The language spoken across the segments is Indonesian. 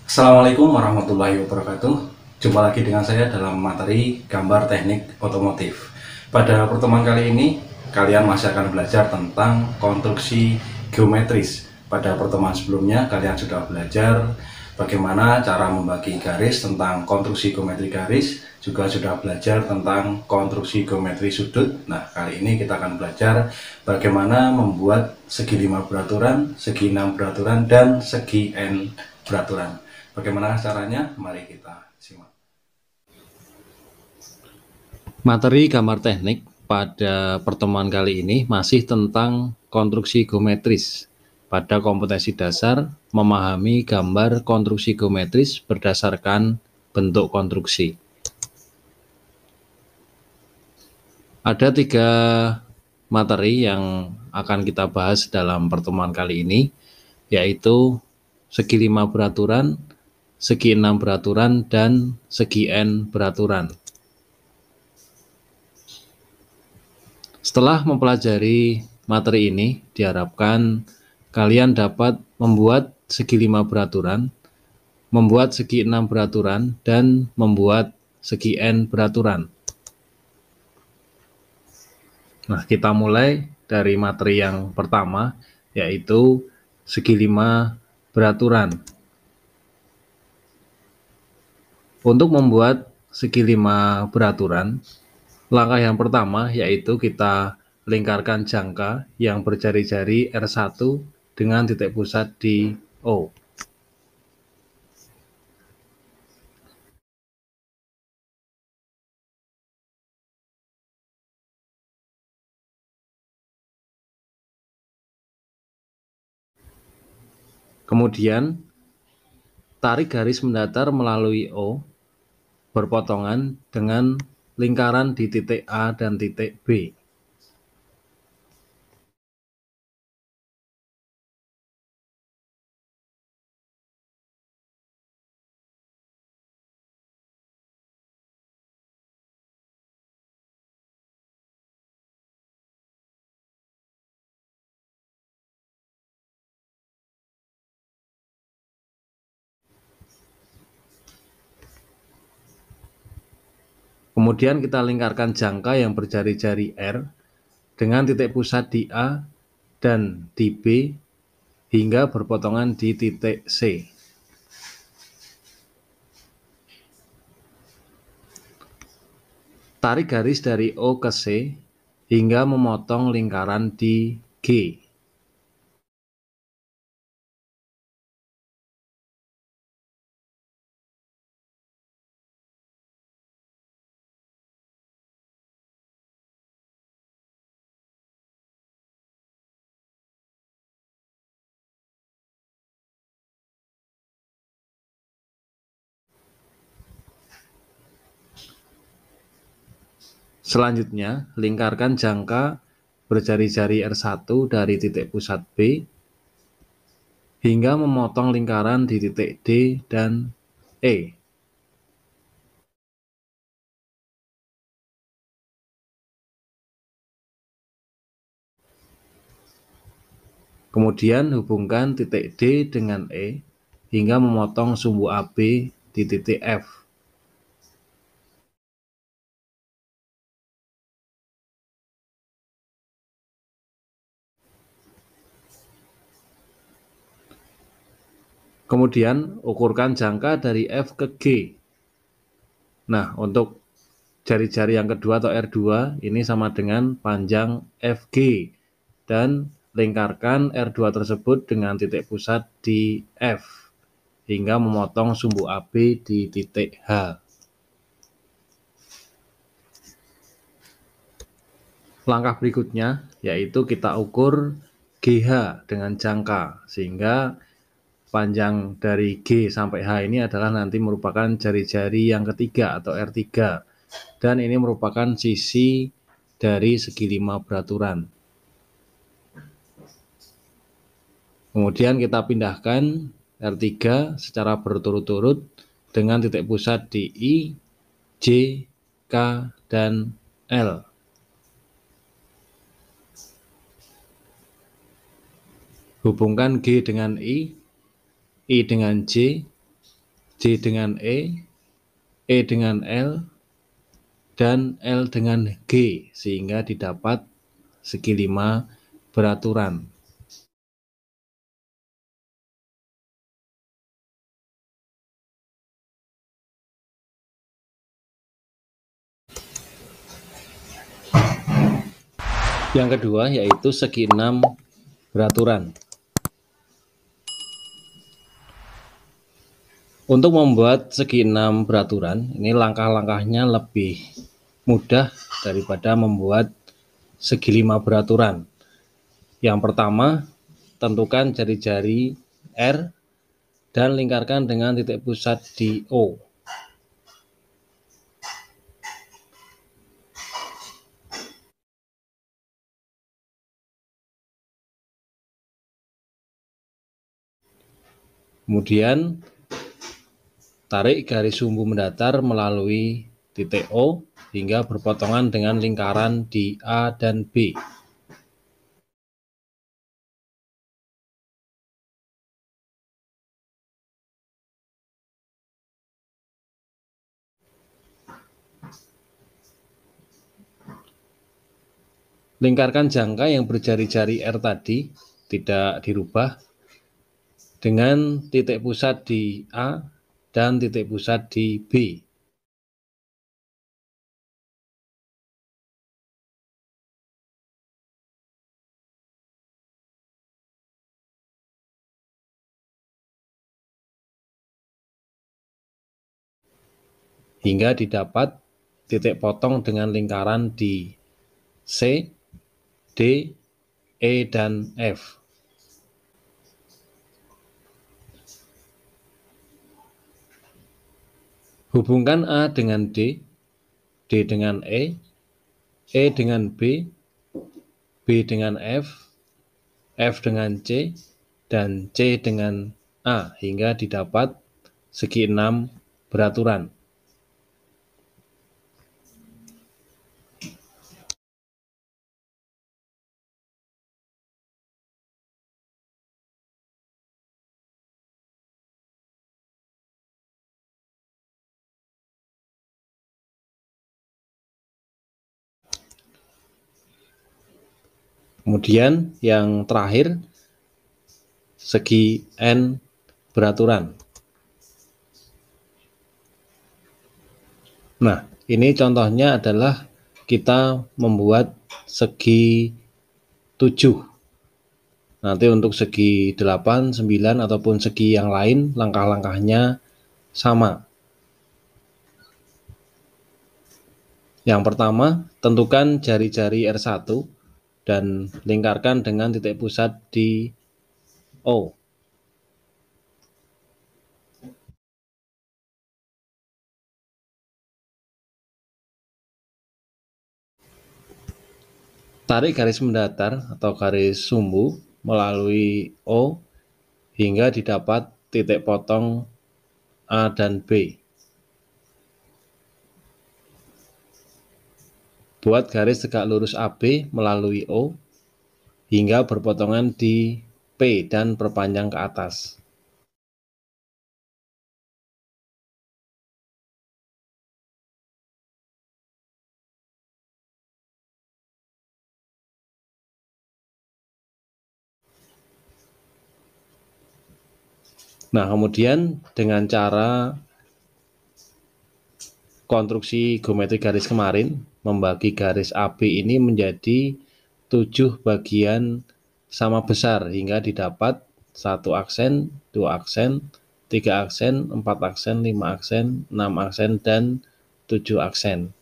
Assalamualaikum warahmatullahi wabarakatuh. Jumpa lagi dengan saya dalam materi gambar teknik otomotif. Pada pertemuan kali ini, kalian masih akan belajar tentang konstruksi geometris. Pada pertemuan sebelumnya, kalian sudah belajar bagaimana cara membagi garis, tentang konstruksi geometri garis, juga sudah belajar tentang konstruksi geometri sudut. Nah, kali ini kita akan belajar bagaimana membuat segi 5 beraturan, segi 6 beraturan, dan segi n beraturan. Bagaimana caranya? Mari kita simak. Materi gambar teknik pada pertemuan kali ini masih tentang konstruksi geometris. Pada kompetensi dasar, memahami gambar konstruksi geometris berdasarkan bentuk konstruksi. Ada 3 materi yang akan kita bahas dalam pertemuan kali ini, yaitu segi 5 beraturan, segi 6 beraturan, dan segi n beraturan. Setelah mempelajari materi ini, diharapkan kalian dapat membuat segi 5 beraturan, membuat segi 6 beraturan, dan membuat segi n beraturan. Nah, kita mulai dari materi yang pertama, yaitu segi 5 beraturan. Untuk membuat segi 5 beraturan, langkah yang pertama yaitu kita lingkarkan jangka yang berjari-jari R1 dengan titik pusat di O. Kemudian, tarik garis mendatar melalui O berpotongan dengan lingkaran di titik A dan titik B. Kemudian kita lingkarkan jangka yang berjari-jari R dengan titik pusat di A dan di B hingga berpotongan di titik C. Tarik garis dari O ke C hingga memotong lingkaran di G. Selanjutnya, lingkarkan jangka berjari-jari R1 dari titik pusat B hingga memotong lingkaran di titik D dan E. Kemudian hubungkan titik D dengan E hingga memotong sumbu AB di titik F. Kemudian ukurkan jangka dari F ke G. Nah, untuk jari-jari yang kedua atau R2 ini sama dengan panjang FG dan lingkarkan R2 tersebut dengan titik pusat di F hingga memotong sumbu AB di titik H. Langkah berikutnya yaitu kita ukur GH dengan jangka, sehingga panjang dari G sampai H ini adalah nanti merupakan jari-jari yang ketiga atau R3, dan ini merupakan sisi dari segi 5 beraturan. Kemudian kita pindahkan R3 secara berturut-turut dengan titik pusat di I, J, K, dan L. Hubungkan G dengan I dengan J, J dengan E dengan L, dan L dengan G, sehingga didapat segi 5 beraturan. Yang kedua yaitu segi 6 beraturan. Untuk membuat segi 6 beraturan, ini langkah-langkahnya lebih mudah daripada membuat segi 5 beraturan. Yang pertama, tentukan jari-jari R dan lingkarkan dengan titik pusat di O. Kemudian tarik garis sumbu mendatar melalui titik O hingga berpotongan dengan lingkaran di A dan B. Lingkarkan jangka yang berjari-jari R tadi, tidak dirubah, dengan titik pusat di A dan titik pusat di B. Hingga didapat titik potong dengan lingkaran di C, D, E, dan F. Hubungkan A dengan D dengan E dengan B dengan F dengan C, dan C dengan A hingga didapat segi 6 beraturan. Kemudian yang terakhir, segi N beraturan. Nah, ini contohnya adalah kita membuat segi 7. Nanti untuk segi 8, 9, ataupun segi yang lain, langkah-langkahnya sama. Yang pertama, tentukan jari-jari R1 dan lingkarkan dengan titik pusat di O. Tarik garis mendatar atau garis sumbu melalui O hingga didapat titik potong A dan B. Buat garis tegak lurus AB melalui O hingga berpotongan di P dan perpanjang ke atas. Nah, kemudian dengan cara konstruksi geometri garis kemarin, membagi garis AB ini menjadi 7 bagian sama besar hingga didapat 1 aksen, 2 aksen, 3 aksen, 4 aksen, 5 aksen, 6 aksen, dan 7 aksen.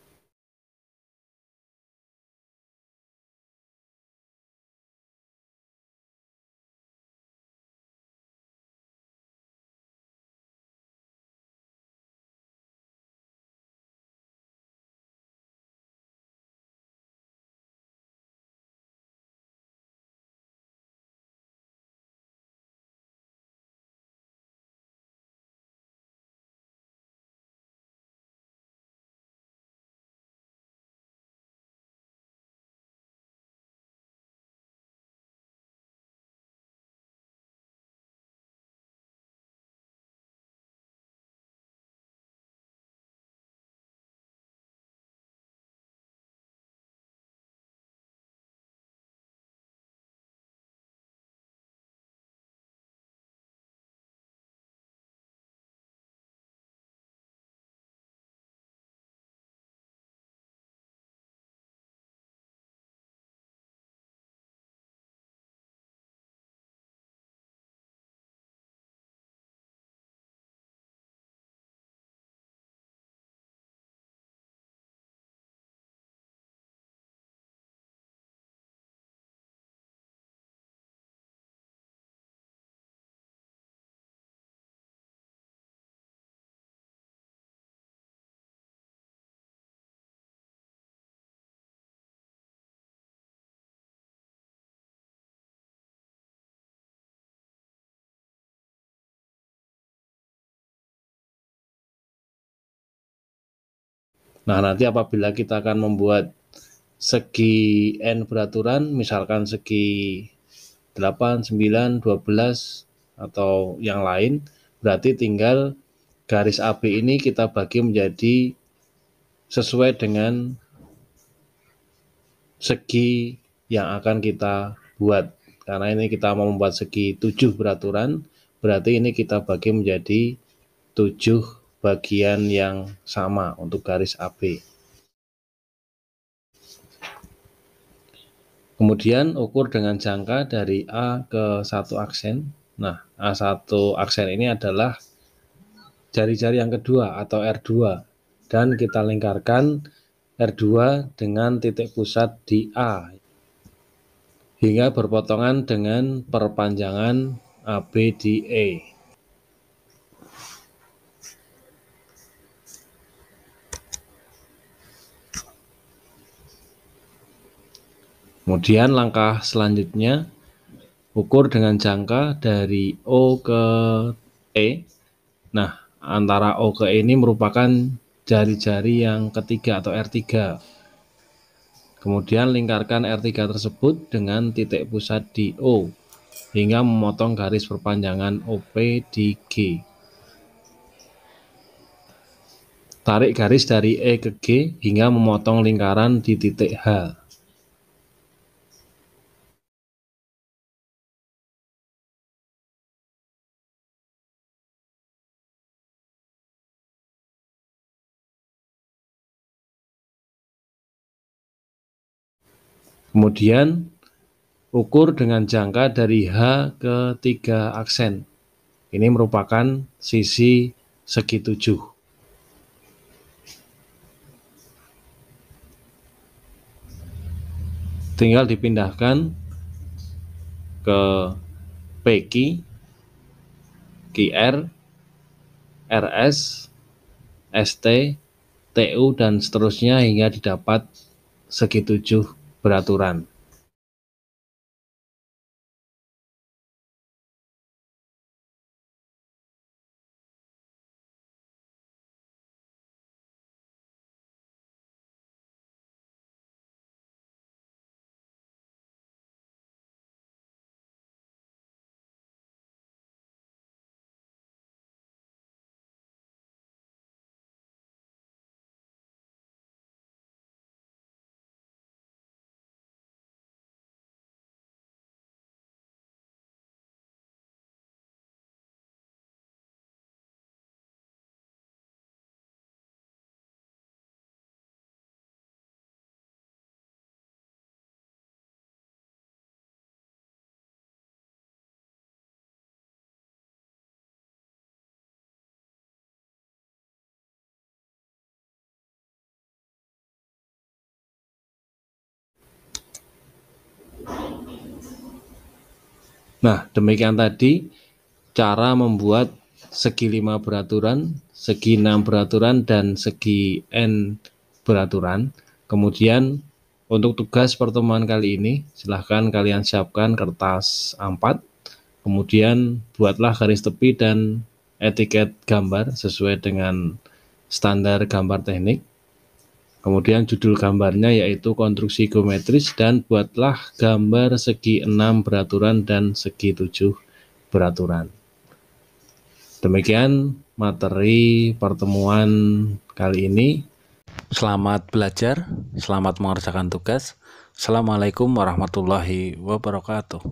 Nah, nanti apabila kita akan membuat segi N beraturan, misalkan segi 8, 9, 12 atau yang lain, berarti tinggal garis AB ini kita bagi menjadi sesuai dengan segi yang akan kita buat. Karena ini kita mau membuat segi 7 beraturan, berarti ini kita bagi menjadi 7 bagian yang sama untuk garis AB. Kemudian ukur dengan jangka dari A ke 1 aksen. Nah, A1 aksen ini adalah jari-jari yang kedua atau R2. Dan kita lingkarkan R2 dengan titik pusat di A hingga berpotongan dengan perpanjangan AB di E. Kemudian langkah selanjutnya, ukur dengan jangka dari O ke E. Nah, antara O ke E ini merupakan jari-jari yang ketiga atau R3. Kemudian lingkarkan R3 tersebut dengan titik pusat di O, hingga memotong garis perpanjangan OP di G. Tarik garis dari E ke G hingga memotong lingkaran di titik H. Kemudian ukur dengan jangka dari H ke 3 aksen. Ini merupakan sisi segi 7. Tinggal dipindahkan ke PQ, QR, RS, ST, TU, dan seterusnya hingga didapat segi 7 beraturan. Nah, demikian tadi cara membuat segi 5 beraturan, segi 6 beraturan, dan segi N beraturan. Kemudian untuk tugas pertemuan kali ini, silahkan kalian siapkan kertas A4, kemudian buatlah garis tepi dan etiket gambar sesuai dengan standar gambar teknik. Kemudian judul gambarnya yaitu konstruksi geometris, dan buatlah gambar segi 6 beraturan dan segi 7 beraturan. Demikian materi pertemuan kali ini. Selamat belajar, selamat mengerjakan tugas. Assalamualaikum warahmatullahi wabarakatuh.